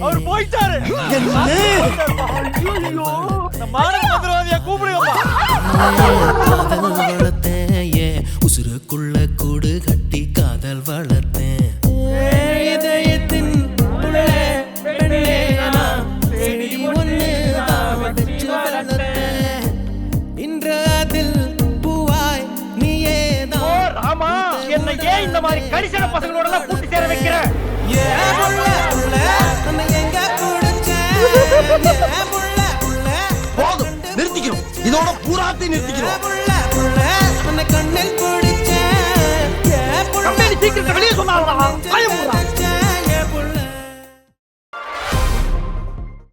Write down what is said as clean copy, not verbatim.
அவர் போயிட்டாரு. மந்திரவாதியா கூப்பிடுங்கப்பா. உசுருக்குள்ள கூடு கட்டி காதல் வளர்த்தேன். இந்த மாதிரி கரிசன பசங்களோட எல்லாம் கூட்டி சேர வைக்கிற போதும், நிறுத்திக்கிறோம். இதோட பூராத்தை நிறுத்திக்கிறோம். கம்பெனி சீக்கிரத்தை வெளியே சொன்னாங்க.